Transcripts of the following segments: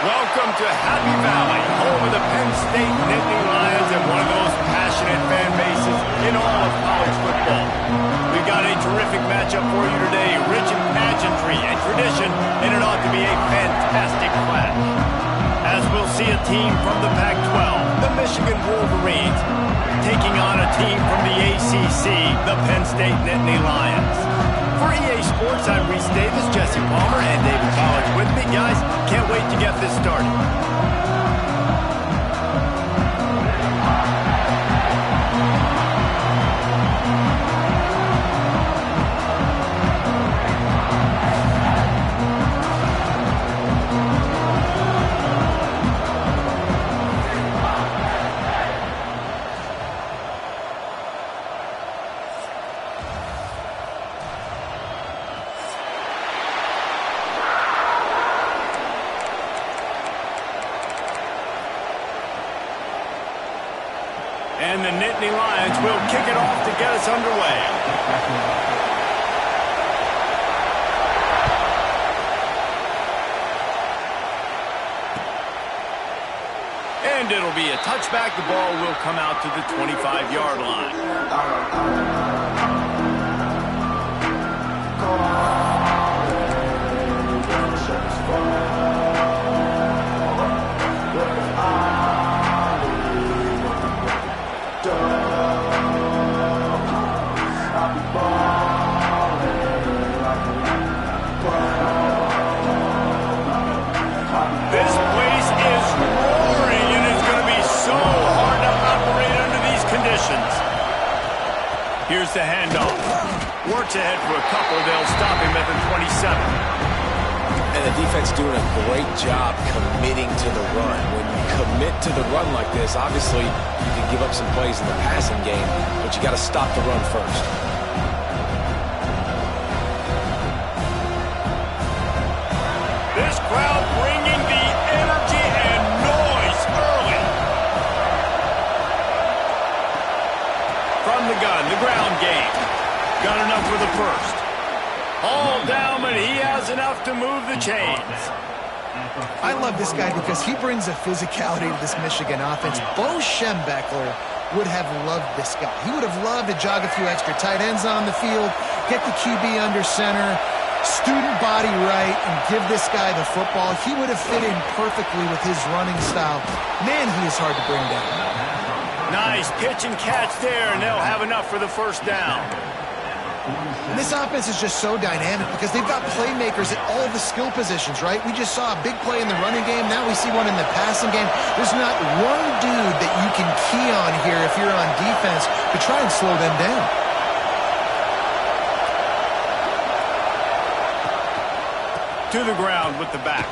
Welcome to Happy Valley, home of the Penn State Nittany Lions and one of the most passionate fan bases in all of college football. We've got a terrific matchup for you today, rich in pageantry and tradition, and it ought to be a fantastic clash. As we'll see a team from the Pac-12, the Michigan Wolverines, taking on a team from the ACC, the Penn State Nittany Lions. For EA Sports, I'm Reese Davis, Jesse Palmer, and David College with me. Guys, can't wait to get this started. And the Nittany Lions will kick it off to get us underway. And it'll be a touchback. The ball will come out to the 25-yard line. Here's the handoff. Works ahead for a couple. They'll stop him at the 27. And the defense doing a great job committing to the run. When you commit to the run like this, obviously you can give up some plays in the passing game, but you got to stop the run first. This crowd bringing the energy and noise early. From the gun, the ground game. Got enough for the first. All down, but he has enough to move the chains. I love this guy because he brings a physicality to this Michigan offense. Bo Schembechler would have loved this guy. He would have loved to jog a few extra tight ends on the field, get the QB under center, student body right, and give this guy the football. He would have fit in perfectly with his running style. Man, he is hard to bring down. Nice pitch and catch there, and they'll have enough for the first down. And this offense is just so dynamic because they've got playmakers at all the skill positions, right? We just saw a big play in the running game. Now we see one in the passing game. There's not one dude that you can key on here if you're on defense to try and slow them down. To the ground with the back.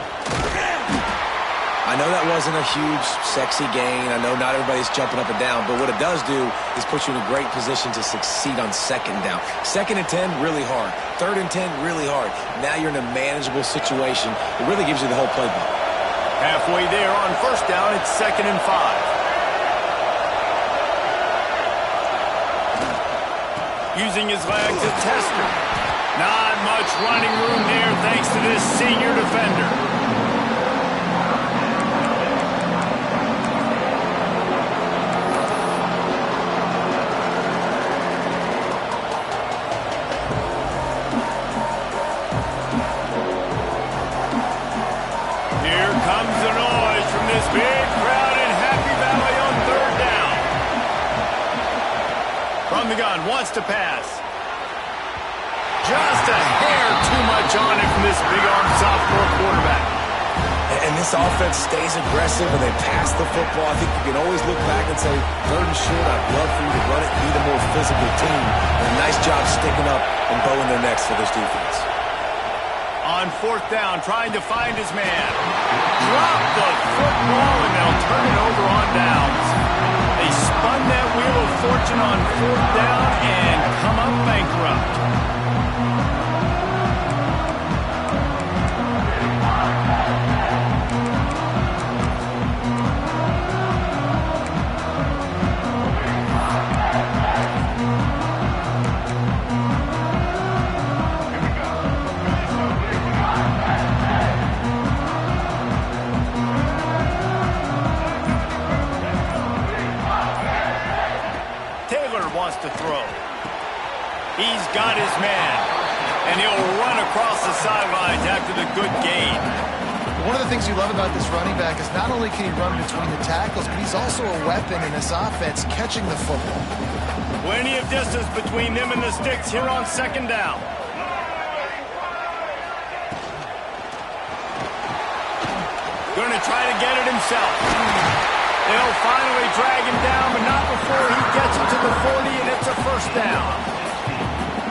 I know that wasn't a huge, sexy gain. I know not everybody's jumping up and down, but what it does do is put you in a great position to succeed on second down. 2nd and 10, really hard. 3rd and 10, really hard. Now you're in a manageable situation. It really gives you the whole playbook. Halfway there on first down, it's 2nd and 5. Using his legs as tester. Not much running room there thanks to this senior defender. Big crowd in Happy Valley on 3rd down. From the gun, wants to pass. Just a hair too too much on it from this big-arm sophomore quarterback. And this offense stays aggressive and they pass the football. I think you can always look back and say, 3rd and short, I'd love for you to run it, be the more physical team. And a nice job sticking up and bowing their necks for this defense. On 4th down, trying to find his man. Drop the football, and they'll turn it over on downs. They spun that wheel of fortune on 4th down and come up bankrupt. To throw. He's got his man, and he'll run across the sidelines after the good gain. One of the things you love about this running back is not only can he run between the tackles, but he's also a weapon in this offense catching the football. Plenty of distance between them and the sticks here on 2nd down. Going to try to get it himself. They'll finally drag him down, but not before he gets it to the 40, and it's a 1st down.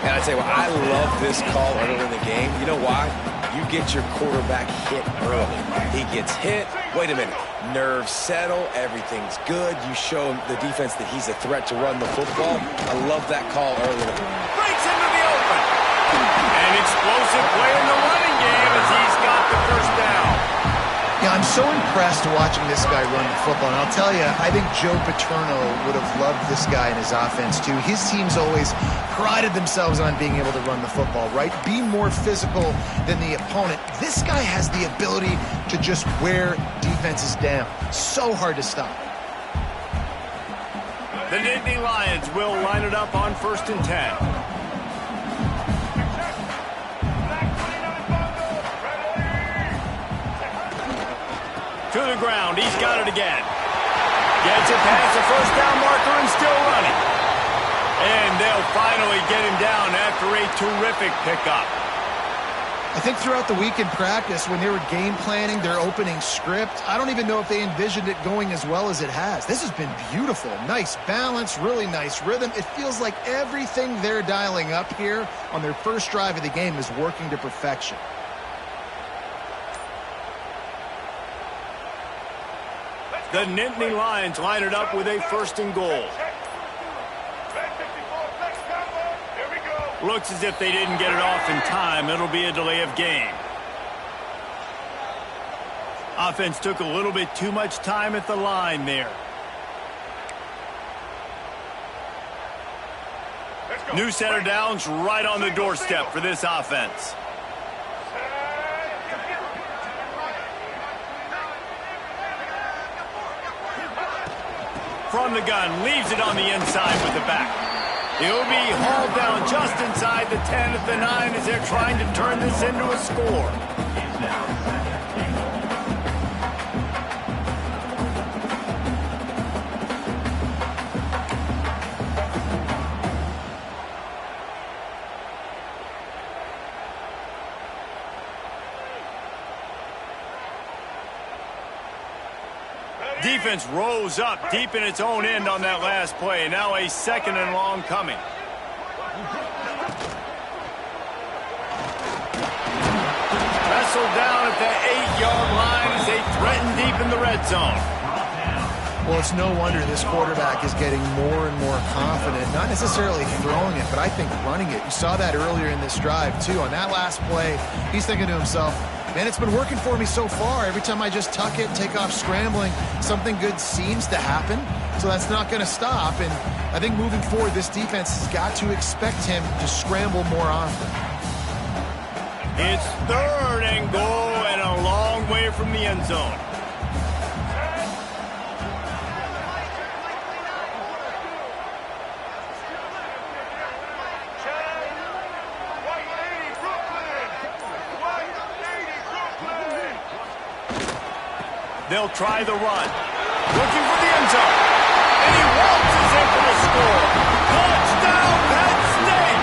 And I tell you what, I love this call early in the game. You know why? You get your quarterback hit early. He gets hit. Wait a minute. Nerves settle. Everything's good. You show the defense that he's a threat to run the football. I love that call early. Breaks into the open. An explosive play in the running game as he's got the 1st down. Yeah, I'm so impressed watching this guy run the football. And I'll tell you, I think Joe Paterno would have loved this guy in his offense, too. His teams always prided themselves on being able to run the football, right? Be more physical than the opponent. This guy has the ability to just wear defenses down. So hard to stop. The Nittany Lions will line it up on 1st and 10. To the ground. He's got it again. Gets it past the 1st down marker and still running. And they'll finally get him down after a terrific pickup. I think throughout the week in practice, when they were game planning their opening script, I don't even know if they envisioned it going as well as it has. This has been beautiful. Nice balance, really nice rhythm. It feels like everything they're dialing up here on their first drive of the game is working to perfection. The Nittany Lions line it up with a 1st and goal. Looks as if they didn't get it off in time. It'll be a delay of game. Offense took a little bit too much time at the line there. New set of downs right on the doorstep for this offense. From the gun, leaves it on the inside with the back. He'll be hauled down just inside the 10 at the 9 as they're trying to turn this into a score. Defense rose up deep in its own end on that last play. Now a 2nd and long coming. Wrestled down at the 8-yard line as they threaten deep in the red zone. Well, it's no wonder this quarterback is getting more and more confident, not necessarily throwing it, but I think running it. You saw that earlier in this drive, too. On that last play, he's thinking to himself, man, it's been working for me so far. Every time I just tuck it, take off scrambling, something good seems to happen. So that's not going to stop. And I think moving forward, this defense has got to expect him to scramble more often. It's 3rd and goal and a long way from the end zone. They'll try the run. Looking for the end zone. And he waltzes in for the score. Touchdown, Penn State!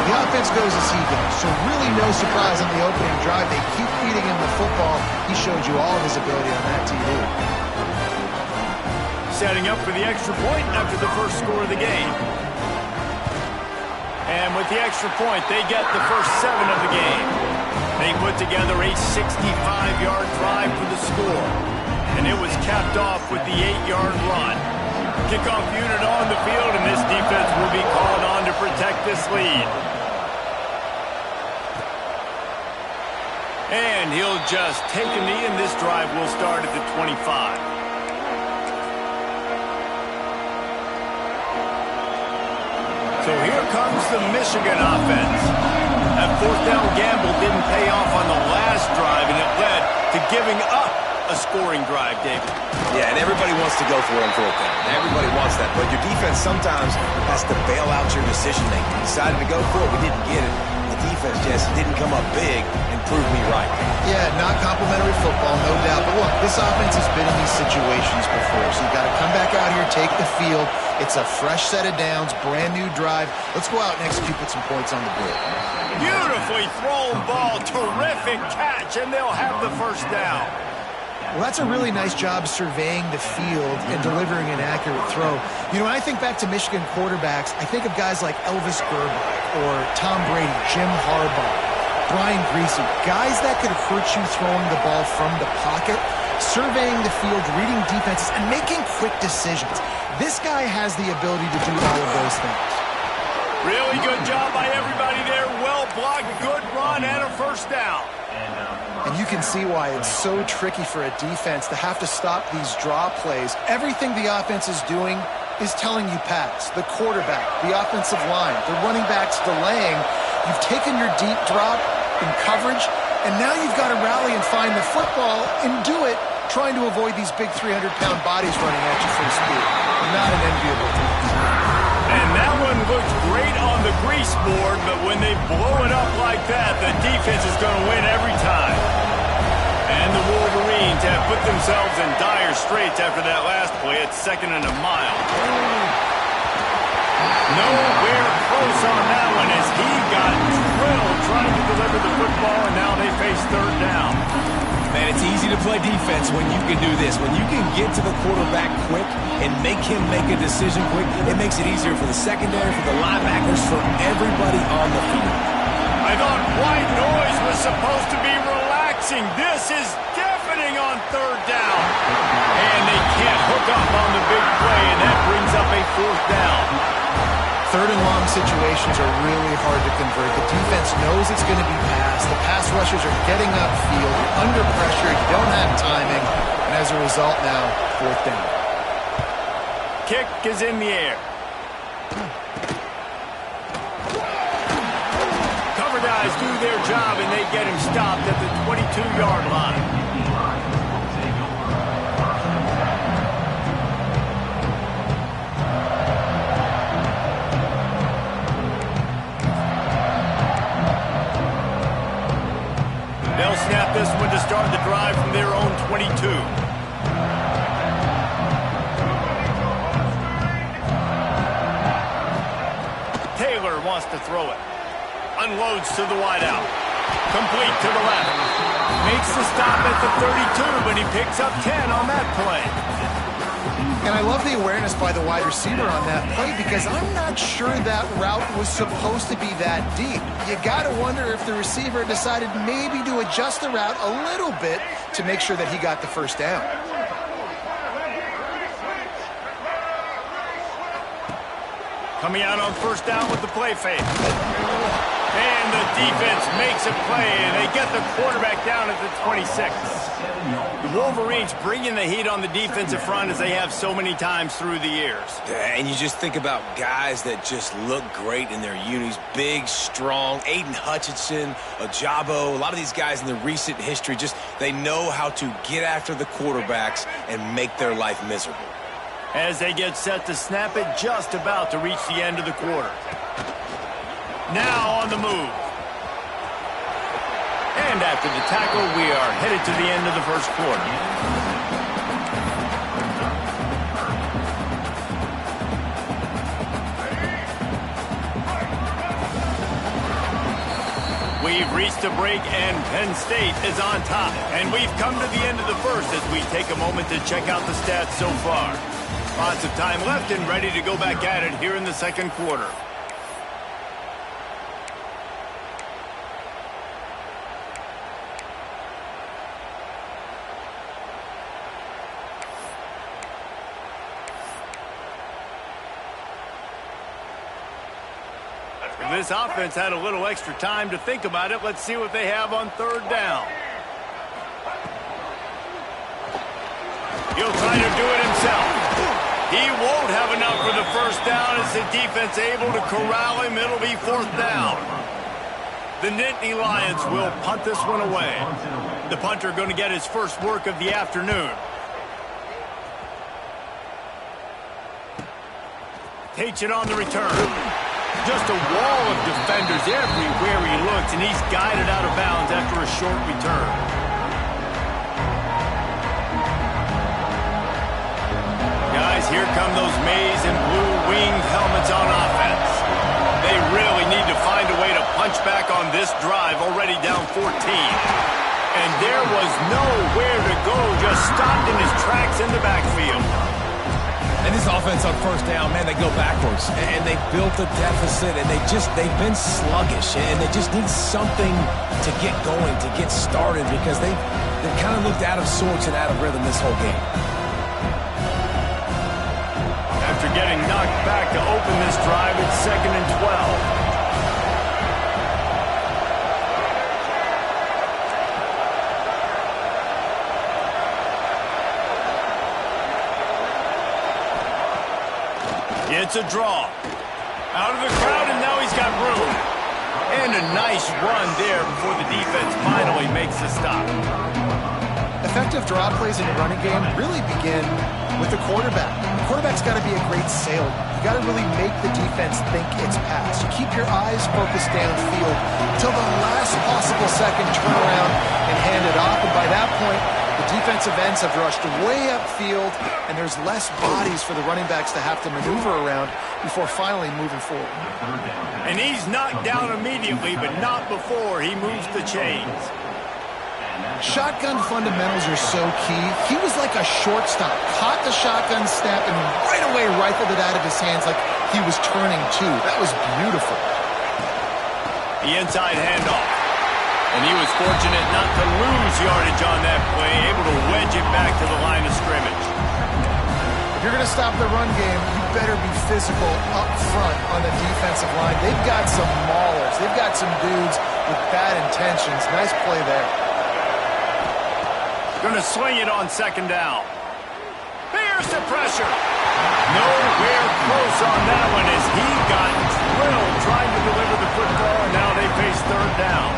The offense defense goes as he goes. So really no surprise on the opening drive. They keep feeding him the football. He showed you all of his ability on that TV. Setting up for the extra point after the first score of the game. And with the extra point, they get the first 7 of the game. They put together a 65-yard drive for the score. And it was capped off with the 8-yard run. Kickoff unit on the field, and this defense will be called on to protect this lead. And he'll just take a knee, and this drive will start at the 25. So here comes the Michigan offense. That fourth down gamble didn't pay off on the last drive, and it led to giving up a scoring drive, David. Yeah, and everybody wants to go for it on fourth down. Everybody wants that, but your defense sometimes has to bail out your decision-making. Decided to go for it, we didn't get it. The defense just didn't come up big and prove me right. Yeah, not complimentary football, no doubt. But look, this offense has been in these situations before, so you got to come back out here, take the field. It's a fresh set of downs, brand new drive. Let's go out and execute, put some points on the board. Beautifully thrown ball, terrific catch, and they'll have the first down. Well, that's a really nice job surveying the field and delivering an accurate throw. You know, when I think back to Michigan quarterbacks, I think of guys like Elvis Grbac or Tom Brady, Jim Harbaugh, Brian Griese, guys that could hurt you throwing the ball from the pocket, surveying the field, reading defenses, and making quick decisions. This guy has the ability to do all of those things. Really good job by everybody there. Well blocked, good run, and a first down. And you can see why it's so tricky for a defense to have to stop these draw plays. Everything the offense is doing is telling you pass. The quarterback, the offensive line, the running backs delaying. You've taken your deep drop in coverage, and now you've got to rally and find the football and do it, trying to avoid these big 300-pound bodies running at you full speed. Not an enviable thing. And that one looks great on the grease board, but when they blow it up like that, the defense is going to win every time. And the Wolverines have put themselves in dire straits after that last play at 2nd and a mile. Nowhere close on that one as he got drilled trying to deliver the football, and now they face 3rd down. Man, it's easy to play defense when you can do this. When you can get to the quarterback quick and make him make a decision quick, it makes it easier for the secondary, for the linebackers, for everybody on the field. I thought white noise was supposed to be relaxing. This is deafening on 3rd down. And they can't hook up on the big play, and that brings up a 4th down. 3rd and long situations are really hard to convert. The defense knows it's going to be passed. The pass rushers are getting upfield. You're under pressure. You don't have timing. And as a result now, 4th down. Kick is in the air. Cover guys do their job, and they get him stopped at the 22-yard line. They'll snap this one to start the drive from their own 22. Taylor wants to throw it. Unloads to the wideout. Complete to the left. Makes the stop at the 32, but he picks up 10 on that play. And I love the awareness by the wide receiver on that play because I'm not sure that route was supposed to be that deep. You got to wonder if the receiver decided maybe to adjust the route a little bit to make sure that he got the first down. Coming out on 1st down with the play fake. And the defense makes a play, and they get the quarterback down at the 26. The Wolverines bringing the heat on the defensive front as they have so many times through the years. Yeah, and you just think about guys that just look great in their unis. Big, strong, Aiden Hutchinson, Ojabo, a lot of these guys in the recent history, just they know how to get after the quarterbacks and make their life miserable. As they get set to snap it, just about to reach the end of the quarter. Now on the move. And after the tackle, we are headed to the end of the first quarter. We've reached a break, and Penn State is on top. And we've come to the end of the first as we take a moment to check out the stats so far. Lots of time left and ready to go back at it here in the second quarter. This offense had a little extra time to think about it. Let's see what they have on third down. He'll try to do it himself. He won't have enough for the first down as the defense able to corral him. It'll be fourth down. The Nittany Lions will punt this one away. The punter going to get his first work of the afternoon. Takes it on the return. Just a wall of defenders everywhere he looks, and he's guided out of bounds after a short return. Guys, here come those maize and blue winged helmets on offense. They really need to find a way to punch back on this drive, already down 14. And there was nowhere to go, just stopped in his tracks in the backfield. And this offense on first down, man, they go backwards. And they built a deficit, and they've been sluggish. And they just need something to get going, to get started, because they've kind of looked out of sorts and out of rhythm this whole game. After getting knocked back to open this drive, it's 2nd and 12. It's a draw. Out of the crowd, and now he's got room. And a nice run there before the defense finally makes the stop. Effective draw plays in the running game really begin with the quarterback. The quarterback's got to be a great salesman. You got to really make the defense think it's pass. You keep your eyes focused downfield until the last possible second, turn around and hand it off. And by that point, the defensive ends have rushed way upfield, and there's less bodies for the running backs to have to maneuver around before finally moving forward. And he's knocked down immediately, but not before he moves the chains. Shotgun fundamentals are so key. He was like a shortstop, caught the shotgun snap, and right away rifled it out of his hands like he was turning two. That was beautiful. The inside handoff. And he was fortunate not to lose yardage on that play, able to wedge it back to the line of scrimmage. If you're going to stop the run game, you better be physical up front on the defensive line. They've got some maulers. They've got some dudes with bad intentions. Nice play there. Going to swing it on 2nd down. Here's the pressure. Nowhere close on that one as he got drilled trying to deliver the football, and now they face 3rd down.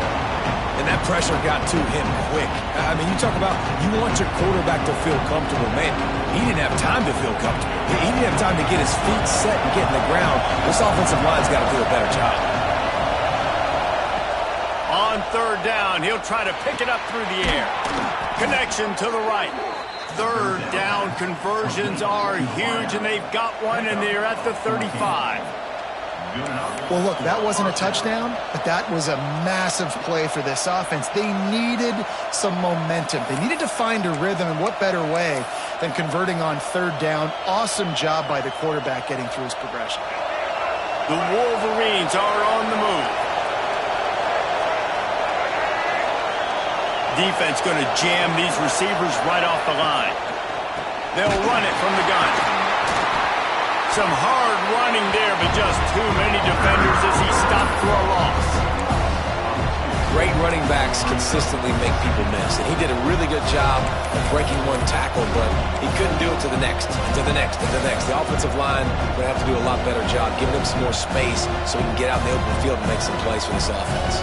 And that pressure got to him quick. I mean, you talk about you want your quarterback to feel comfortable. Man, he didn't have time to feel comfortable. He didn't have time to get his feet set and get in the ground. This offensive line's got to do a better job. On 3rd down, he'll try to pick it up through the air. Connection to the right. 3rd down conversions are huge, and they've got one, and they're at the 35. Well, look, that wasn't a touchdown, but that was a massive play for this offense. They needed some momentum. They needed to find a rhythm, and what better way than converting on 3rd down. Awesome job by the quarterback getting through his progression. The Wolverines are on the move. Defense going to jam these receivers right off the line. They'll run it from the gun. Some hard running there, but just too many defenders as he stopped for a loss. Great running backs consistently make people miss, and he did a really good job of breaking one tackle, but he couldn't do it to the next, and to the next, and to the next. The offensive line would have to do a lot better job, giving him some more space so he can get out in the open field and make some plays for this offense.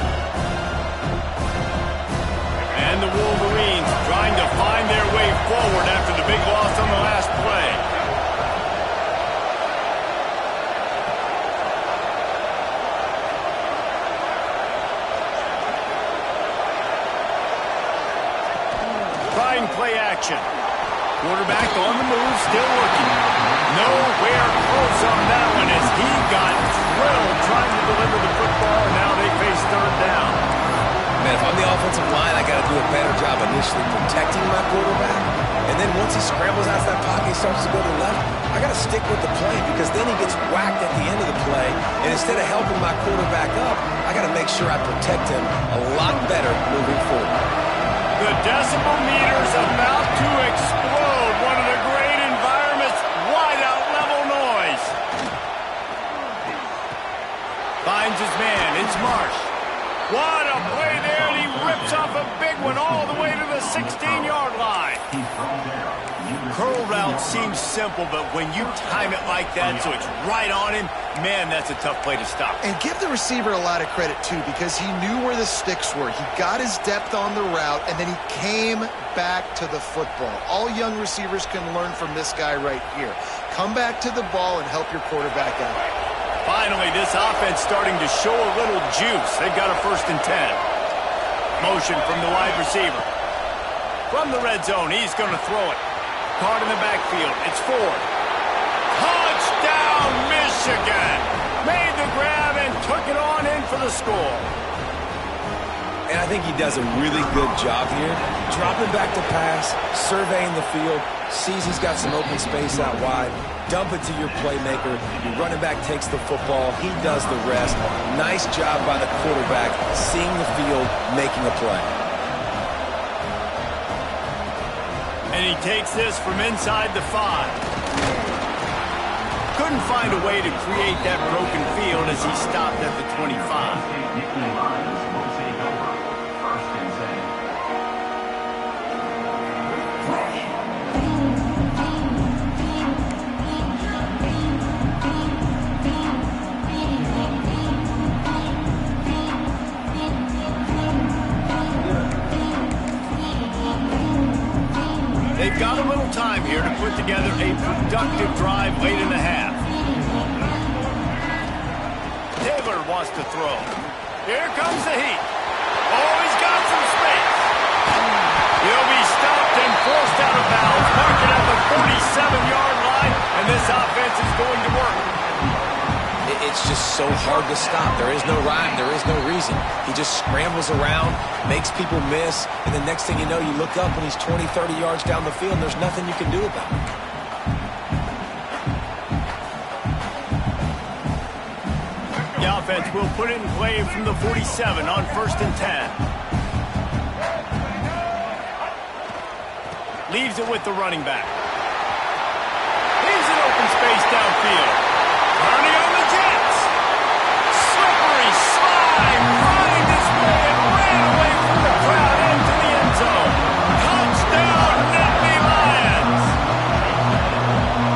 And the Wolverines trying to find their way forward after the big loss on the last play. Trying play action. Quarterback on the move, still looking. Nowhere close on that one as he got drilled trying to deliver the football, and now they face 3rd down. job initially protecting my quarterback. And then once he scrambles out of that pocket, he starts to go to the left, I got to stick with the play because then he gets whacked at the end of the play. And instead of helping my quarterback up, I got to make sure I protect him a lot better moving forward. The decibel meter's about to explode. One of the great environments, wide-out level noise. Finds his man. It's Marsh. What a play there, and he rips off a big one all the way to the 16-yard line. Curl route seems simple, but when you time it like that so it's right on him, man, that's a tough play to stop. And give the receiver a lot of credit, too, because he knew where the sticks were. He got his depth on the route, and then he came back to the football. All young receivers can learn from this guy right here. Come back to the ball and help your quarterback out. Finally, this offense starting to show a little juice. They've got a 1st and 10. Motion from the wide receiver. From the red zone, he's going to throw it. Card in the backfield. It's Ford. Touchdown, Michigan! Made the grab and took it on in for the score. And I think he does a really good job here. Dropping back to pass, surveying the field, sees he's got some open space out wide. Dump it to your playmaker. Your running back takes the football. He does the rest. Nice job by the quarterback, seeing the field, making a play. And he takes this from inside the 5. Couldn't find a way to create that broken field as he stopped at the 25. They've got a little time here to put together a productive drive late in the half. Taylor wants to throw. Here comes the heat. Oh, he's got some space. He'll be stopped and forced out of bounds. Mark it at the 47-yard line, and this offense is going to work. It's just so hard to stop. There is no rhyme. There is no reason. He just scrambles around, makes people miss, and the next thing you know, you look up and he's 20, 30 yards down the field, and there's nothing you can do about it. The offense will put it in play from the 47 on 1st and 10. Leaves it with the running back. Leaves an open space downfield. Turning on the Jets. Slippery slide. Running this way and ran away from the crowd into the end zone. Touchdown, Nittany Lions.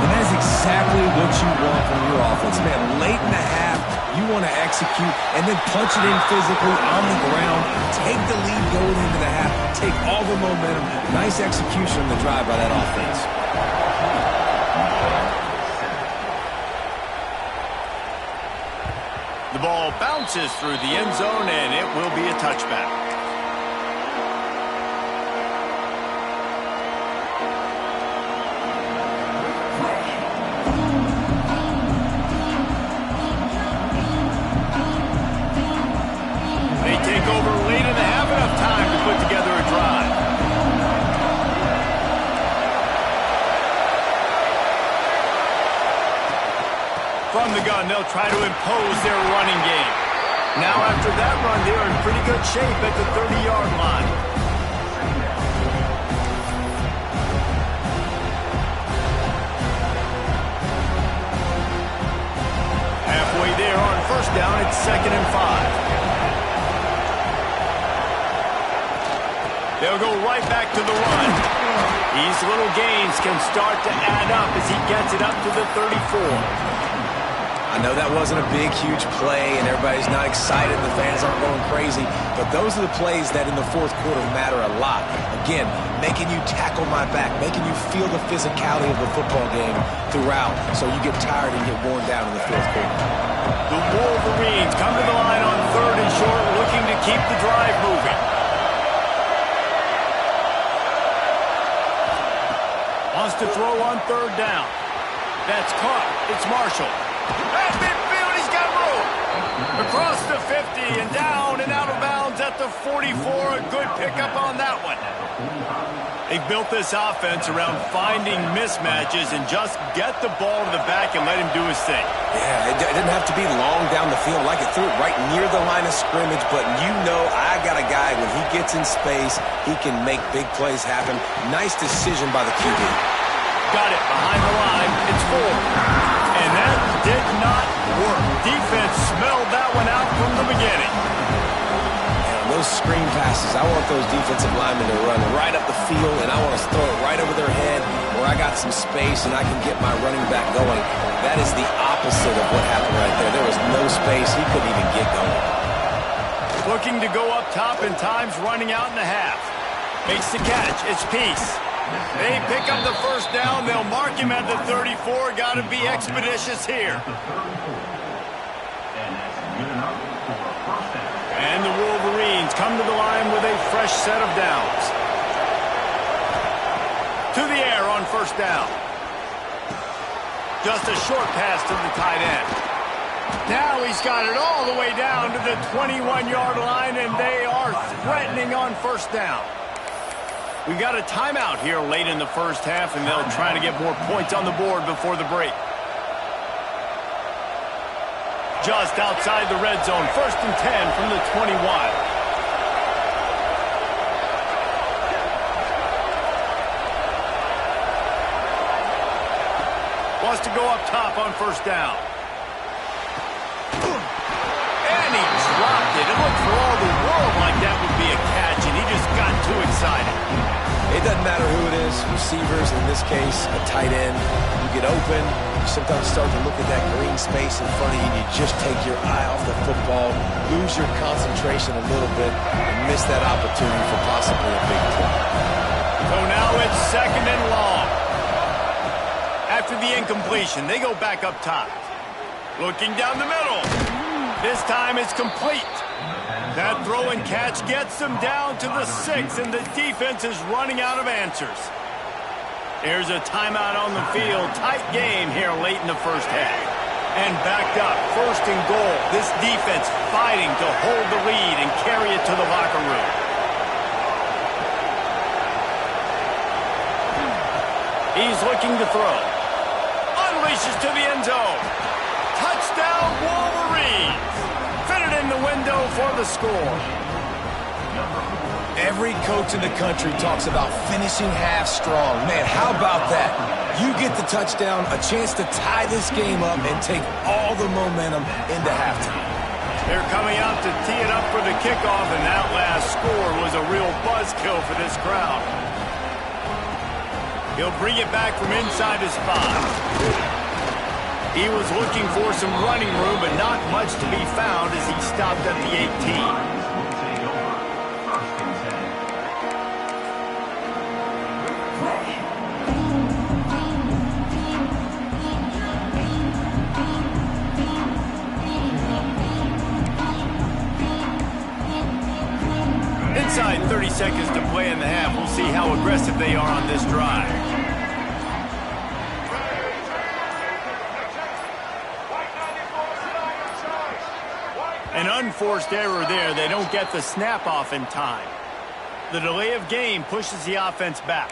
And that's exactly what you want from your offense, man. Late in the half, you want to execute and then punch it in physically on the ground. Take the lead going into the half. Take all the momentum. Nice execution on the drive by that offense. The ball bounces through the end zone, and it will be a touchback. They take over late in the half, enough time to put together a drive. From the gun, they'll try to impose their running game. Now after that run, they are in pretty good shape at the 30-yard line. Halfway there on 1st down, it's 2nd and 5. They'll go right back to the run. These little gains can start to add up as he gets it up to the 34. I know that wasn't a big, huge play, and everybody's not excited. The fans aren't going crazy. But those are the plays that in the 4th quarter matter a lot. Again, making you tackle my back, making you feel the physicality of the football game throughout so you get tired and get worn down in the 4th quarter. The Wolverines come to the line on 3rd and short, looking to keep the drive moving. Wants to throw on 3rd down. That's caught. It's Marshall. At midfield, he's got room. Across the 50 and down and out of bounds at the 44. A good pickup on that one. They built this offense around finding mismatches and just get the ball to the back and let him do his thing. Yeah, it didn't have to be long down the field. Like it threw it right near the line of scrimmage, but you know I got a guy, when he gets in space, he can make big plays happen. Nice decision by the QB. Got it behind the line. It's 4. And that did not work. Defense smelled that one out from the beginning. And those screen passes, I want those defensive linemen to run right up the field, and I want to throw it right over their head where I got some space and I can get my running back going. That is the opposite of what happened right there. There was no space. He couldn't even get going. Looking to go up top, and time's running out in the half. Makes the catch. It's Peace. They pick up the first down. They'll mark him at the 34. Got to be expeditious here. And the Wolverines come to the line with a fresh set of downs. To the air on first down. Just a short pass to the tight end. Now he's got it all the way down to the 21-yard line, and they are threatening on first down. We got a timeout here late in the first half, and they'll try to get more points on the board before the break. Just outside the red zone, 1st and 10 from the 21. Wants to go up top on first down. And he dropped it. It looked for all the world like that would be a catch, and he just got too excited. It doesn't matter who it is, receivers, in this case, a tight end. You get open, you sometimes start to look at that green space in front of you, and you just take your eye off the football, lose your concentration a little bit, and miss that opportunity for possibly a big play. So now it's 2nd and long. After the incompletion, they go back up top. Looking down the middle. This time it's complete. That throw and catch gets them down to the 6, and the defense is running out of answers. Here's a timeout on the field. Tight game here late in the first half. And backed up, 1st and goal. This defense fighting to hold the lead and carry it to the locker room. He's looking to throw. Unleashes to the end zone. Touchdown, Wolverines. Fitted in the window for the score. Every coach in the country talks about finishing half strong. Man, how about that? You get the touchdown, a chance to tie this game up and take all the momentum into halftime. They're coming out to tee it up for the kickoff, and that last score was a real buzzkill for this crowd. He'll bring it back from inside his 5. He was looking for some running room, but not much to be found as he stopped at the 18. Inside 30 seconds to play in the half. We'll see how aggressive they are on this drive. An unforced error there. They don't get the snap off in time. The delay of game pushes the offense back.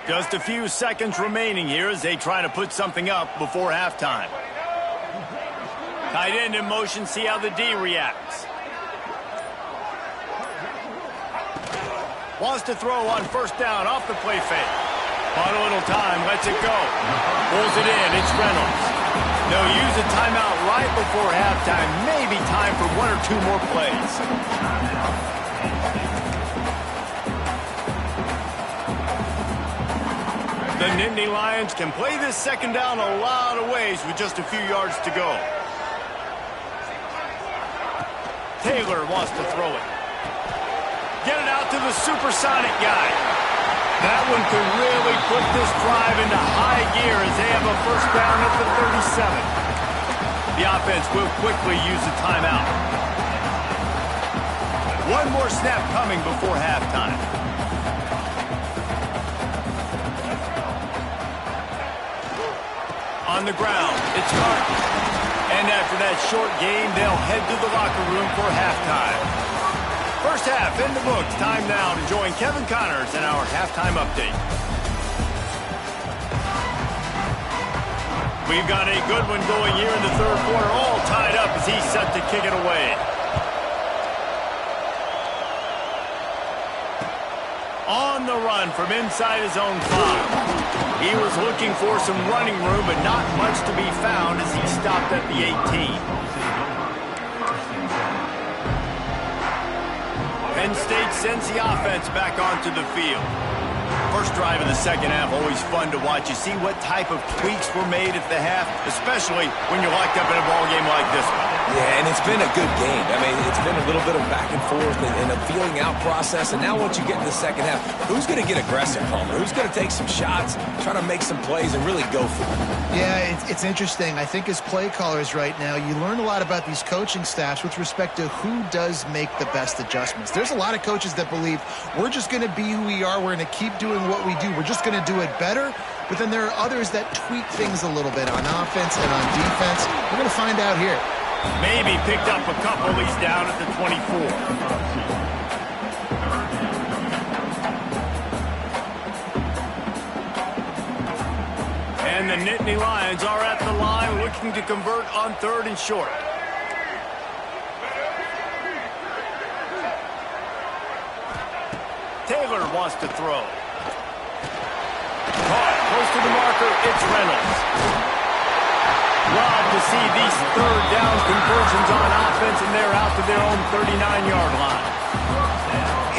Just a few seconds remaining here as they try to put something up before halftime. Tight end in motion, see how the D reacts. Wants to throw on first down off the play fake. Bought a little time, lets it go. Pulls it in, it's Reynolds. They'll use a timeout right before halftime. Maybe time for 1 or 2 more plays. The Nittany Lions can play this second down a lot of ways with just a few yards to go. Taylor wants to throw it. Get it out to the supersonic guy. That one could really put this drive into high gear as they have a first down at the 37. The offense will quickly use the timeout. One more snap coming before halftime. On the ground, it's Carton. And after that short game, they'll head to the locker room for halftime. First half in the books. Time now to join Kevin Connors in our halftime update. We've got a good one going here in the third quarter, all tied up as he's set to kick it away. On the run from inside his own 5. He was looking for some running room, but not much to be found as he stopped at the 18. Penn State sends the offense back onto the field. First drive of the second half, always fun to watch. You see what type of tweaks were made at the half, especially when you're locked up in a ball game like this one. Yeah, and it's been a good game. I mean, it's been a little bit of back and forth and a feeling out process. And now once you get in the second half, who's going to get aggressive, Palmer? Who's going to take some shots, try to make some plays, and really go for it? Yeah, it's interesting. I think as play callers right now, you learn a lot about these coaching staffs with respect to who does make the best adjustments. There's a lot of coaches that believe we're just going to be who we are. We're going to keep doing what we do. We're just going to do it better. But then there are others that tweak things a little bit on offense and on defense. We're going to find out here. Maybe picked up a couple. He's down at the 24. And the Nittany Lions are at the line looking to convert on third and short. Taylor wants to throw. Caught close to the marker. It's Reynolds. Love to see these third down conversions on offense, and they're out to their own 39-yard line.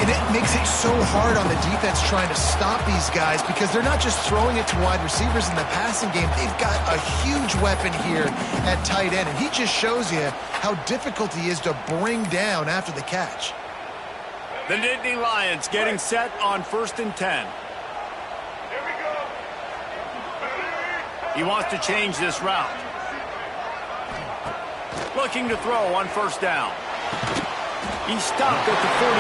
And it makes it so hard on the defense trying to stop these guys because they're not just throwing it to wide receivers in the passing game. They've got a huge weapon here at tight end, and he just shows you how difficult he is to bring down after the catch. The Nittany Lions getting set on 1st and 10. He wants to change this route. Looking to throw on 1st down. He stopped at the 49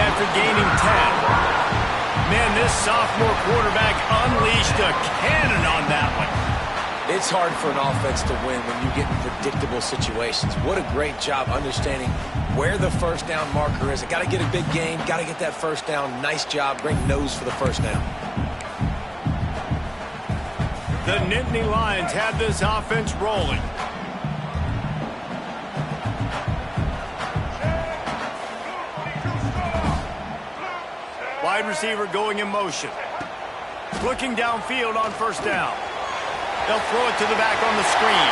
after gaining 10. Man, this sophomore quarterback unleashed a cannon on that one. It's hard for an offense to win when you get in predictable situations. What a great job understanding where the first down marker is. I got to get a big gain, got to get that first down. Nice job, great nose for the first down. The Nittany Lions have this offense rolling. Wide receiver going in motion. Looking downfield on 1st down. They'll throw it to the back on the screen.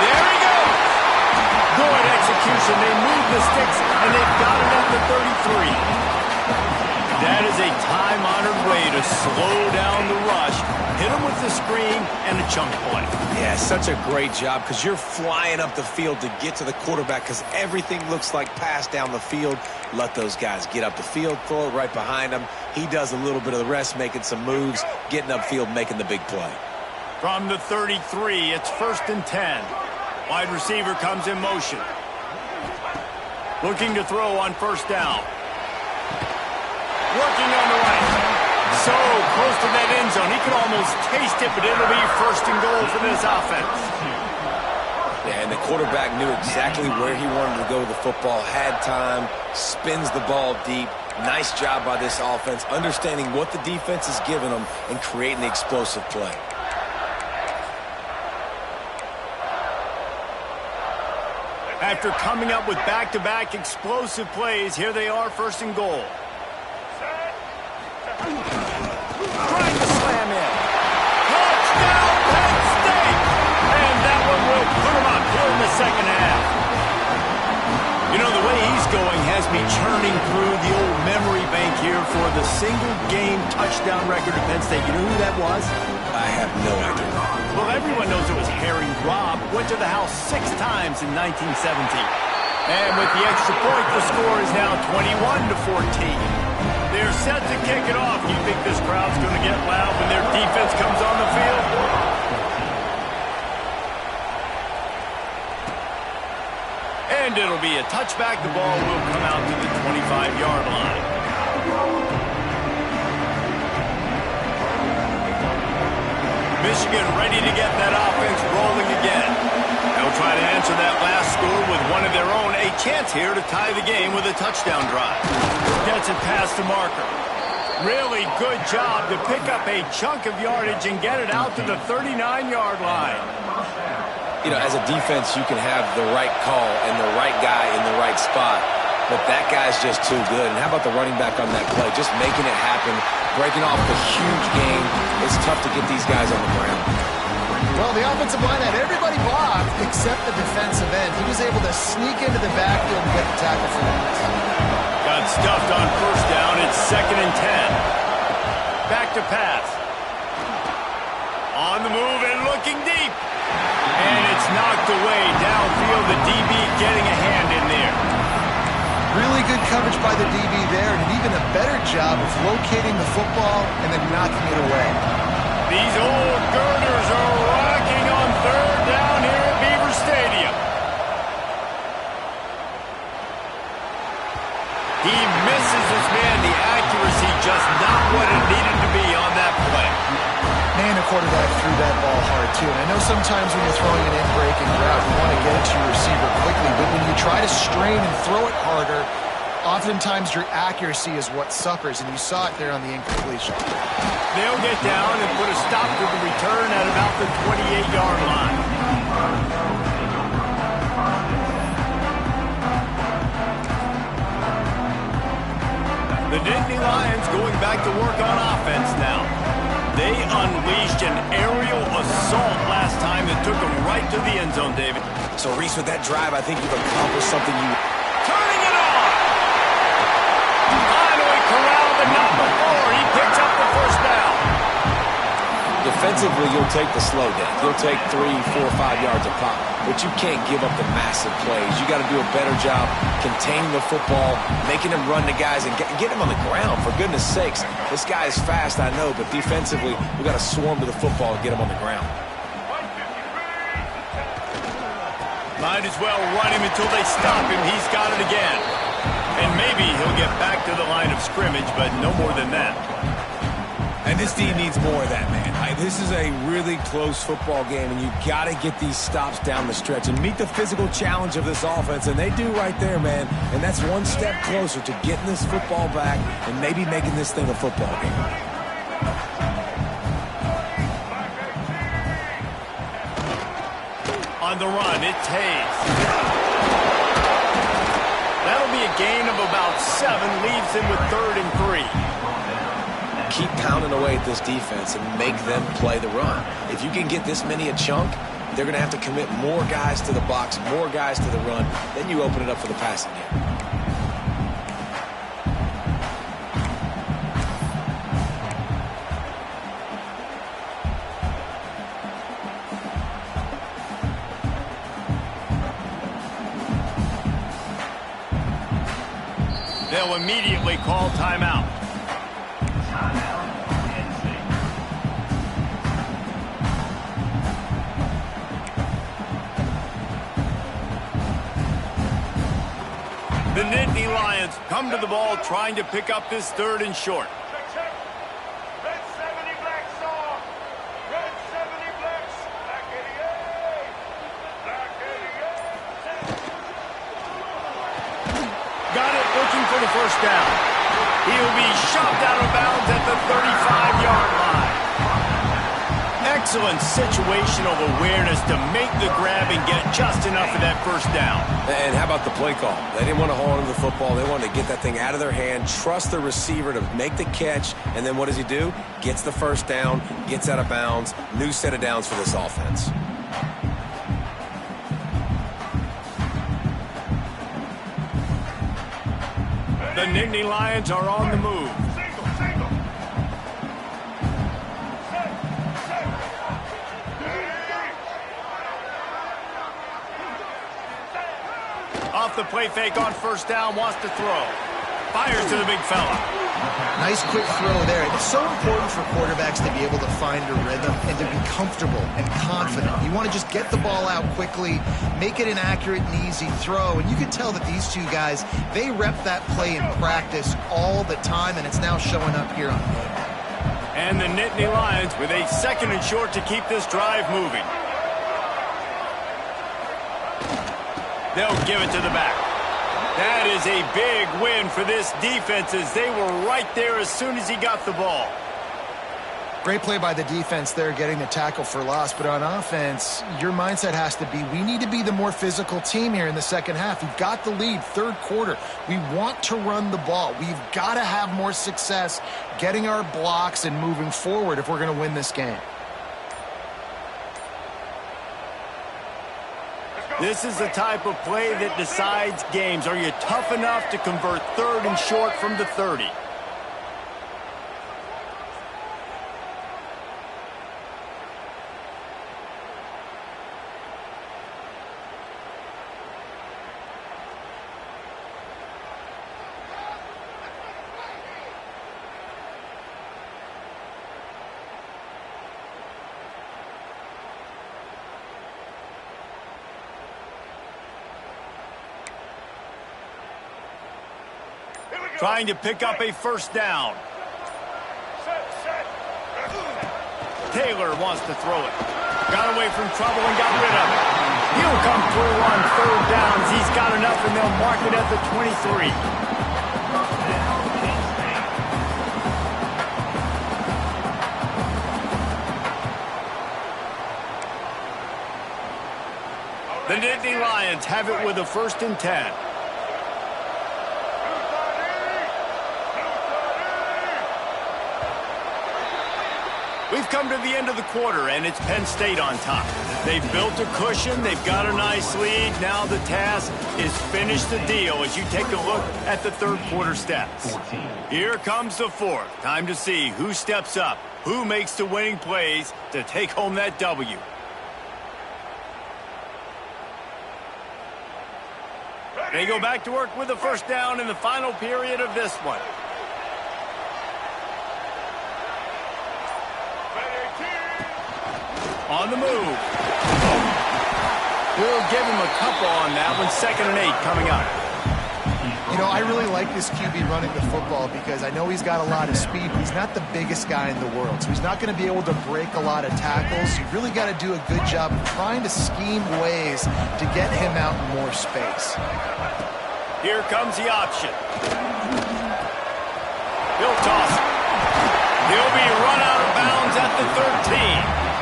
There he goes! Good execution. They move the sticks, and they've got it at the 33. That is a time-honored way to slow down the rush, hit them with the screen, and a chunk play. Yeah, such a great job because you're flying up the field to get to the quarterback because everything looks like pass down the field. Let those guys get up the field, throw it right behind him. He does a little bit of the rest, making some moves, getting upfield, making the big play. From the 33, it's 1st and 10. Wide receiver comes in motion. Looking to throw on 1st down. Working on the right. So close to that end zone. He could almost taste it, but it'll be 1st and goal for this offense. Yeah, and the quarterback knew exactly where he wanted to go with the football, had time, spins the ball deep. Nice job by this offense, understanding what the defense is giving them and creating the explosive play. After coming up with back-to-back explosive plays, here they are, 1st and goal. Trying to slam in. Touchdown, Penn State! And that one will put him up here in the second half. You know, the way he's going has me churning through the old memory bank here for the single-game touchdown record of Penn State. You know who that was? I have no idea. Well, everyone knows it was Harry Robb. Went to the house 6 times in 1917. And with the extra point, the score is now 21-14. They're set to kick it off. You think this crowd's going to get loud when their defense comes on the field? And it'll be a touchback. The ball will come out to the 25-yard line. Michigan ready to get that offense rolling again. They'll try to answer that last score with one of their own. A chance here to tie the game with a touchdown drive. Gets it past the marker. Really good job to pick up a chunk of yardage and get it out to the 39-yard line. You know, as a defense, you can have the right call and the right guy in the right spot, but that guy's just too good. And how about the running back on that play? Just making it happen, breaking off the huge game. It's tough to get these guys on the ground. Well, the offensive line had everybody blocked except the defensive end. He was able to sneak into the backfield and get the tackle for loss. Got stuffed on first down. It's 2nd and 10. Back to pass. On the move and looking deep. And it's knocked away downfield. The DB getting a hand in there. Really good coverage by the DB there, and even a better job of locating the football and then knocking it away. These old girders are rocking on 3rd down here at Beaver Stadium. He misses his man. The accuracy just not what it needed to be on that play. Man, a quarterback threw that ball hard, too. And I know sometimes when you're throwing an in-breaking route, you want to get it to your receiver quickly. But when you try to strain and throw it harder, oftentimes your accuracy is what suffers. And you saw it there on the incompletion. They'll get down and put a stop to the return at about the 28-yard line. The Nittany Lions going back to work on offense now. They unleashed an aerial assault last time that took them right to the end zone, David. So, Reese, with that drive, I think you've accomplished something you... Turning it on! Finally corralled, but not before. He picks up the first down. Defensively, you'll take the slow down. You'll take 3, 4, 5 yards a pop. But you can't give up the massive plays. You got to do a better job containing the football, making them run the guys, and get them on the ground, for goodness sakes. This guy is fast, I know, but defensively, we got to swarm to the football and get him on the ground. Might as well run him until they stop him. He's got it again. And maybe he'll get back to the line of scrimmage, but no more than that. And this team needs more of that, man. This is a really close football game, and you got to get these stops down the stretch and meet the physical challenge of this offense, and they do right there, man. And that's one step closer to getting this football back and maybe making this thing a football game. On the run, it's Hayes. That'll be a gain of about 7, leaves him with 3rd and 3. Keep pounding away at this defense and make them play the run. If you can get this many a chunk, they're going to have to commit more guys to the box, more guys to the run. Then you open it up for the passing game. They'll immediately call timeout. The Nittany Lions come to the ball trying to pick up this 3rd and short. Red 70 blacks off. Red 70 blacks. Black 88. Black 88. Got it, looking for the first down. He'll be shoved out of bounds at the 35-yard line. Excellent situational awareness to make the grab and get just enough of that first down. And how about the play call? They didn't want to hold on to the football. They wanted to get that thing out of their hand, trust the receiver to make the catch, and then what does he do? Gets the first down, gets out of bounds. New set of downs for this offense. The Nittany Lions are on the move. Off the play fake on first down, wants to throw. Fires to the big fella. Nice quick throw there. It's so important for quarterbacks to be able to find a rhythm and to be comfortable and confident. You want to just get the ball out quickly, make it an accurate and easy throw. And you can tell that these two guys, they rep that play in practice all the time, and it's now showing up here on game. And the Nittany Lions with a 2nd and short to keep this drive moving. They'll give it to the back. That is a big win for this defense as they were right there as soon as he got the ball. Great play by the defense there, getting the tackle for loss. But on offense, your mindset has to be, we need to be the more physical team here in the second half. We've got the lead, third quarter. We want to run the ball. We've got to have more success getting our blocks and moving forward if we're going to win this game. This is the type of play that decides games. Are you tough enough to convert 3rd and short from the 30? Trying to pick up a first down. Taylor wants to throw it. Got away from trouble and got rid of it. He'll come through on 3rd downs. He's got enough, and they'll mark it at the 23. The Nittany Lions have it with a 1st and 10. We've come to the end of the quarter, and it's Penn State on top. They've built a cushion. They've got a nice lead. Now the task is finish the deal as you take a look at the 3rd quarter stats. Here comes the 4th. Time to see who steps up, who makes the winning plays to take home that W. They go back to work with a first down in the final period of this one. On the move. We'll give him a couple on that one. 2nd and 8 coming up. You know, I really like this QB running the football because I know he's got a lot of speed, but he's not the biggest guy in the world. So he's not going to be able to break a lot of tackles. You really got to do a good job of trying to scheme ways to get him out in more space. Here comes the option. He'll toss it. He'll be run out of bounds at the 13.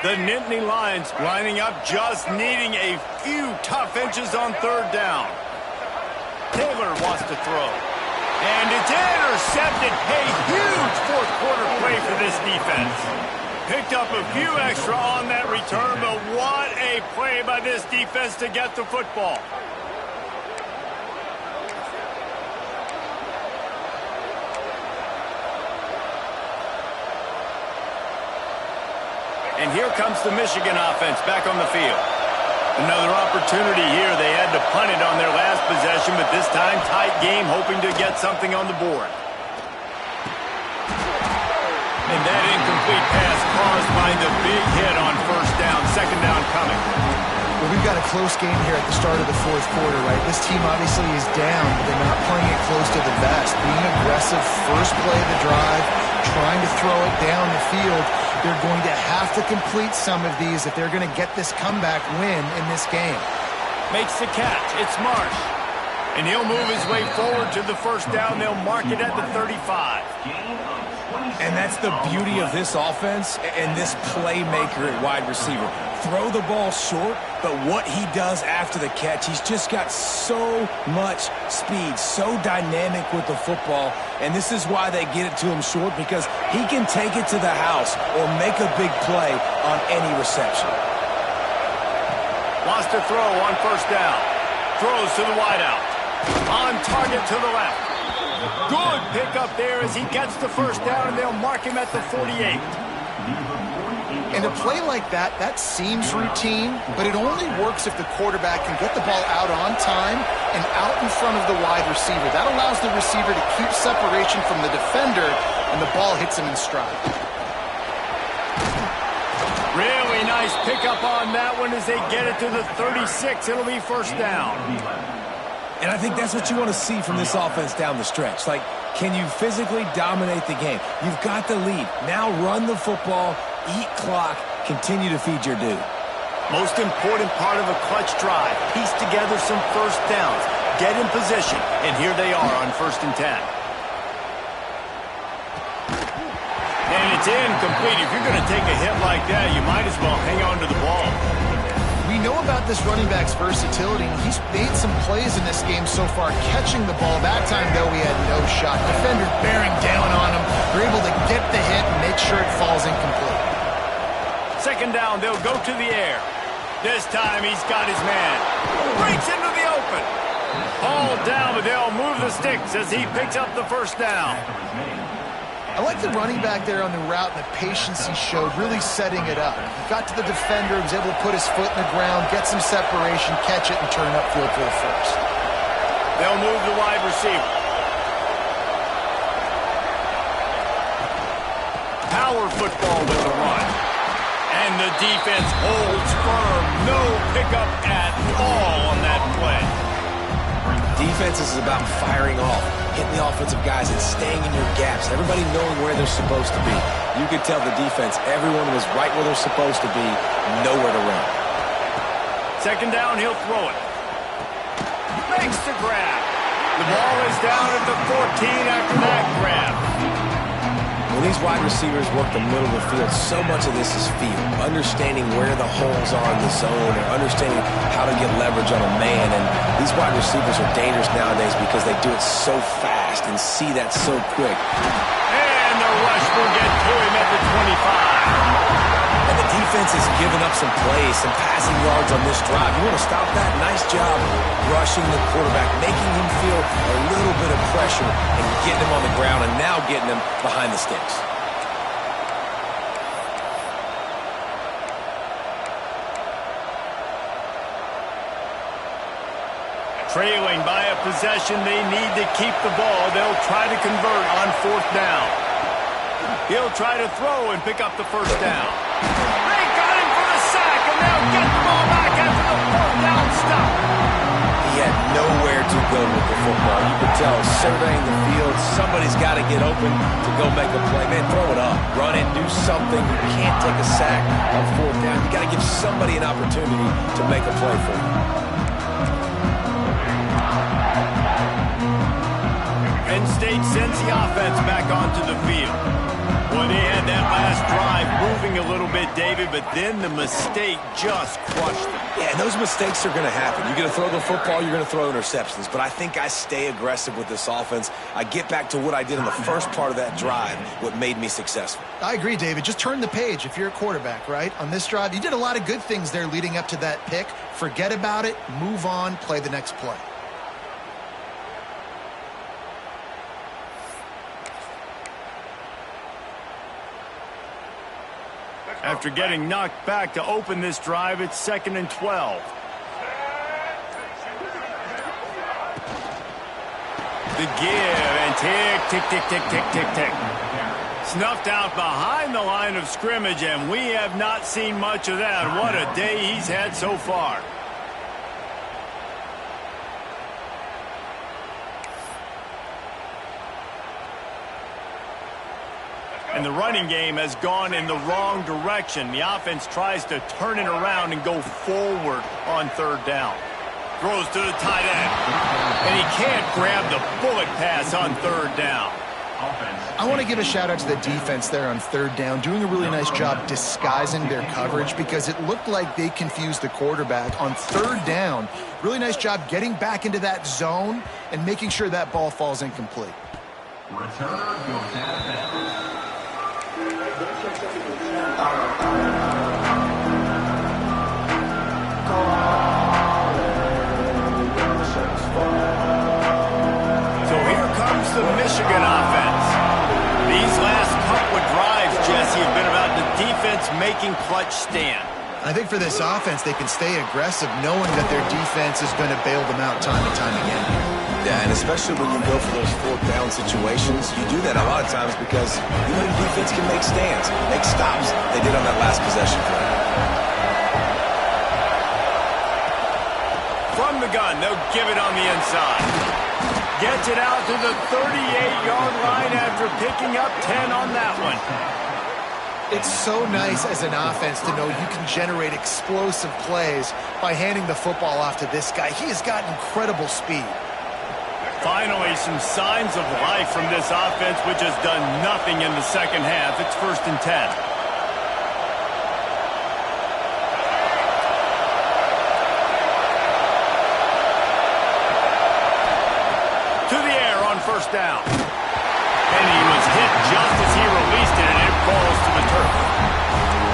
The Nittany Lions lining up, just needing a few tough inches on 3rd down. Taylor wants to throw. And it's intercepted. A huge 4th quarter play for this defense. Picked up a few extra on that return, but what a play by this defense to get the football. And here comes the Michigan offense back on the field. Another opportunity here. They had to punt it on their last possession, but this time tight game, hoping to get something on the board. And that incomplete pass caused by the big hit on 1st down. 2nd down coming. Well, we've got a close game here at the start of the 4th quarter, right? This team obviously is down, but they're not playing it close to the vest. Being aggressive, first play of the drive, trying to throw it down the field. They're going to have to complete some of these if they're going to get this comeback win in this game. Makes the catch. It's Marsh. And he'll move his way forward to the 1st down. They'll mark it at the 35. And that's the beauty of this offense and this playmaker at wide receiver. Throw the ball short, but what he does after the catch, he's just got so much speed, so dynamic with the football, and this is why they get it to him short, because he can take it to the house or make a big play on any reception. Wants to throw on first down. Throws to the wideout. On target to the left. Good pickup there as he gets the first down, and they'll mark him at the 48. And a play like that, that seems routine, but it only works if the quarterback can get the ball out on time and out in front of the wide receiver. That allows the receiver to keep separation from the defender, and the ball hits him in stride. Really nice pickup on that one as they get it to the 36. It'll be first down. And I think that's what you want to see from this offense down the stretch. Like, can you physically dominate the game? You've got the lead. Now run the football, eat clock, continue to feed your dude. Most important part of a clutch drive. Piece together some first downs. Get in position. And here they are on 1st and 10. And it's incomplete. If you're going to take a hit like that, you might as well hang on to the ball. We know about this running back's versatility. He's made some plays in this game so far, catching the ball. That time, though, he had no shot. Defender bearing down on him. They're able to get the hit and make sure it falls incomplete. 2nd down, they'll go to the air. This time, he's got his man. Breaks into the open. All down, but they'll move the sticks as he picks up the first down. I like the running back there on the route and the patience he showed, really setting it up. He got to the defender, was able to put his foot in the ground, get some separation, catch it, and turn upfield for the first. They'll move the wide receiver. Power football with the run. And the defense holds firm. No pickup at all on that play. Defense is about firing off, hitting the offensive guys and staying in your gaps, everybody knowing where they're supposed to be. You could tell the defense, everyone was right where they're supposed to be, nowhere to run. 2nd down, he'll throw it. Makes the grab. The ball is down at the 14 after that grab. When these wide receivers work the middle of the field, so much of this is feel, understanding where the holes are in the zone or understanding how to get leverage on a man. And these wide receivers are dangerous nowadays because they do it so fast and see that so quick. And the rush will get to him at the 25. And the defense has given up some plays, some passing yards on this drive. You want to stop that? Nice job rushing the quarterback, making him feel a little bit of pressure and getting him on the ground and now getting him behind the sticks. Trailing by a possession, they need to keep the ball. They'll try to convert on 4th down. He'll try to throw and pick up the first down. They got him for the sack, and they'll get the ball back after the 4th down stop. He had nowhere to go with the football. You could tell surveying the field, somebody's got to get open to go make a play. Man, throw it up, run it, do something. You can't take a sack on 4th down. You got to give somebody an opportunity to make a play for you. Penn State sends the offense back onto the field. Boy, they had that last drive moving a little bit, David, but then the mistake just crushed them. Yeah, and those mistakes are going to happen. You're going to throw the football, you're going to throw interceptions. But I think I stay aggressive with this offense. I get back to what I did in the first part of that drive, what made me successful. I agree, David. Just turn the page if you're a quarterback, right? On this drive, you did a lot of good things there leading up to that pick. Forget about it, move on, play the next play. After getting knocked back to open this drive, it's 2nd and 12. The give and tick, tick, tick, tick, tick, tick, tick. Snuffed out behind the line of scrimmage, and we have not seen much of that. What a day he's had so far. And the running game has gone in the wrong direction. The offense tries to turn it around and go forward on 3rd down. Throws to the tight end. And he can't grab the bullet pass on 3rd down. I want to give a shout out to the defense there on third down, doing a really nice job disguising their coverage because it looked like they confused the quarterback on third down. Really nice job getting back into that zone and making sure that ball falls incomplete. Returner goes out of bounds. So here comes the Michigan offense. These last couple of drives, Jesse, have been about the defense making clutch stand. I think for this offense, they can stay aggressive knowing that their defense is going to bail them out time and time again. Yeah, and especially when you go for those fourth down situations, you do that a lot of times because you know the defense can make stands, make stops. They did on that last possession play. From the gun, they'll give it on the inside. Gets it out to the 38-yard line after picking up 10 on that one. It's so nice as an offense to know you can generate explosive plays by handing the football off to this guy. He has got incredible speed. Finally, some signs of life from this offense, which has done nothing in the second half. It's 1st and 10. First down. And he was hit just as he released it, and it falls to the turf.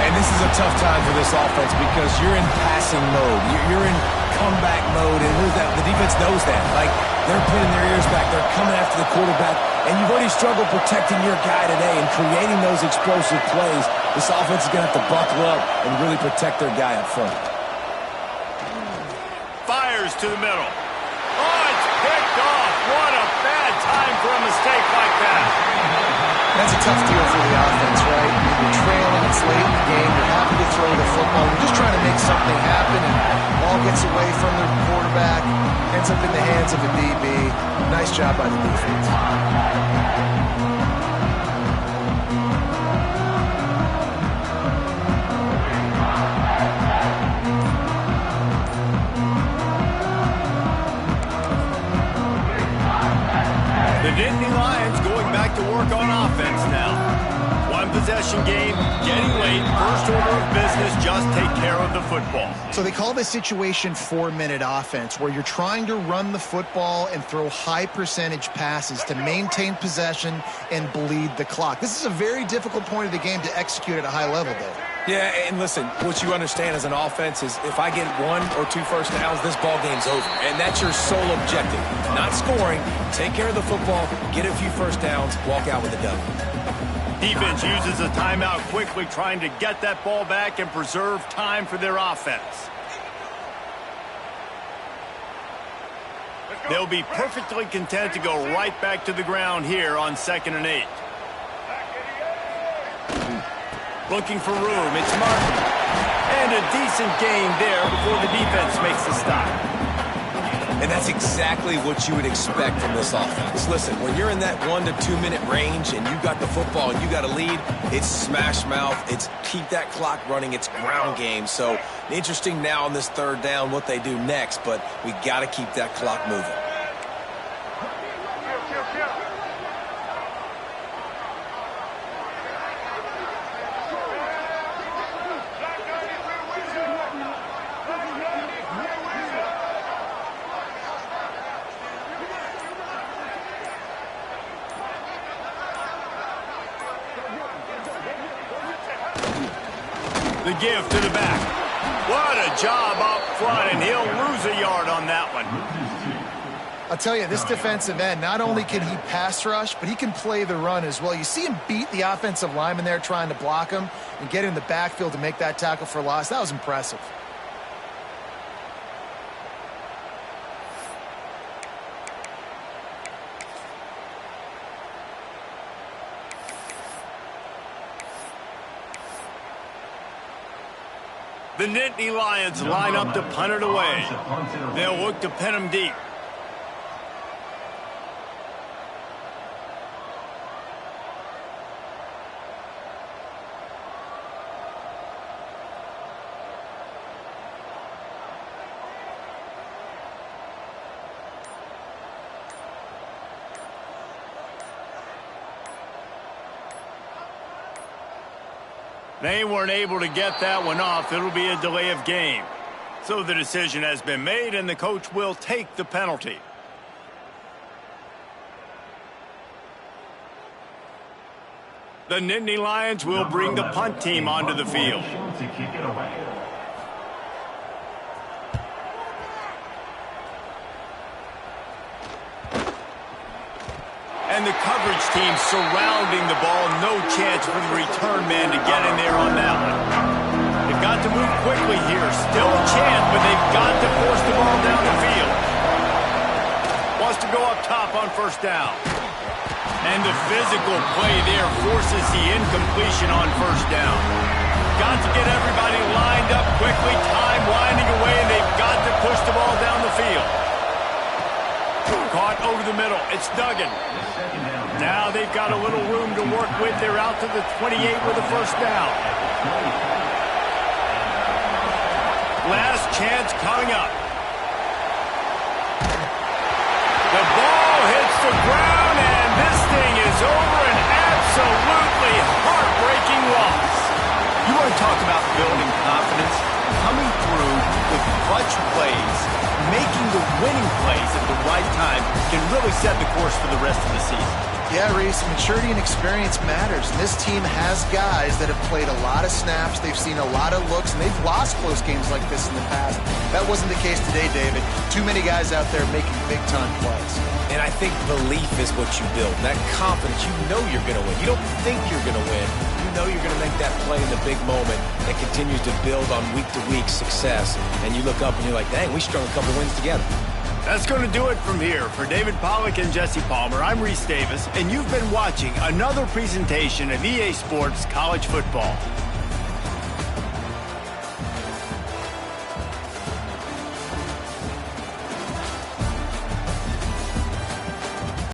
And this is a tough time for this offense because you're in passing mode. You're in comeback mode, and the defense knows that. Like, they're putting their ears back. They're coming after the quarterback, and you've already struggled protecting your guy today and creating those explosive plays. This offense is going to have to buckle up and really protect their guy up front. Fires to the middle. Oh, it's picked off. What a bad time for a mistake like that. That's a tough deal for the offense, right? You're trailing, it's late in the game, you're happy to throw the football, you're just trying to make something happen, and ball gets away from the quarterback, ends up in the hands of a DB. Nice job by the defense. The Nittany Lions going back to work on offense now. One possession game, getting late, first order of business, just take care of the football. So they call this situation 4-minute offense, where you're trying to run the football and throw high percentage passes to maintain possession and bleed the clock. This is a very difficult point of the game to execute at a high level, Dave. Yeah, and listen, what you understand as an offense is if I get 1 or 2 first downs, this ball game's over. And that's your sole objective. Not scoring, take care of the football, get a few first downs, walk out with a W. Defense uses a timeout quickly, trying to get that ball back and preserve time for their offense. They'll be perfectly content to go right back to the ground here on 2nd and 8. Looking for room, it's Martin. And a decent gain there before the defense makes the stop. And that's exactly what you would expect from this offense. Listen, when you're in that 1 to 2 minute range and you got the football and you got a lead, it's smash mouth, it's keep that clock running, it's ground game. So interesting now on this 3rd down what they do next, but we got to keep that clock moving. The give to the back. What a job up front, and he'll lose a yard on that one. I'll tell you, this defensive end, not only can he pass rush, but he can play the run as well. You see him beat the offensive lineman there trying to block him and get in the backfield to make that tackle for loss. That was impressive. The Nittany Lions line up to punt it away. They'll look to pin him deep. They weren't able to get that one off. It'll be a delay of game. So the decision has been made, and the coach will take the penalty. The Nittany Lions will bring the punt team onto the field. To kick it away. And the coverage team surrounding the ball. No chance for the return man to get in there on that one. They've got to move quickly here. Still a chance, but they've got to force the ball down the field. Wants to go up top on first down. And the physical play there forces the incompletion on first down. Got to get everybody lined up quickly. Time winding away, and they've got to push the ball down the field. Caught over the middle. It's Duggan. Now they've got a little room to work with. They're out to the 28 with a first down. Last chance coming up. The ball hits the ground, and this thing is over. An absolutely heartbreaking loss. You want to talk about building confidence? Coming through with clutch plays, making the winning plays at the right time can really set the course for the rest of the season. Yeah, Reese, maturity and experience matters. And this team has guys that have played a lot of snaps. They've seen a lot of looks, and they've lost close games like this in the past. That wasn't the case today, David. Too many guys out there making big-time plays. And I think belief is what you build. That confidence, you know you're going to win. You don't think you're going to win. You know you're going to make that play in the big moment that continues to build on week-to-week success. And you look up and you're like, dang, we strung a couple wins together. That's going to do it from here. For David Pollack and Jesse Palmer, I'm Reese Davis, and you've been watching another presentation of EA Sports College Football.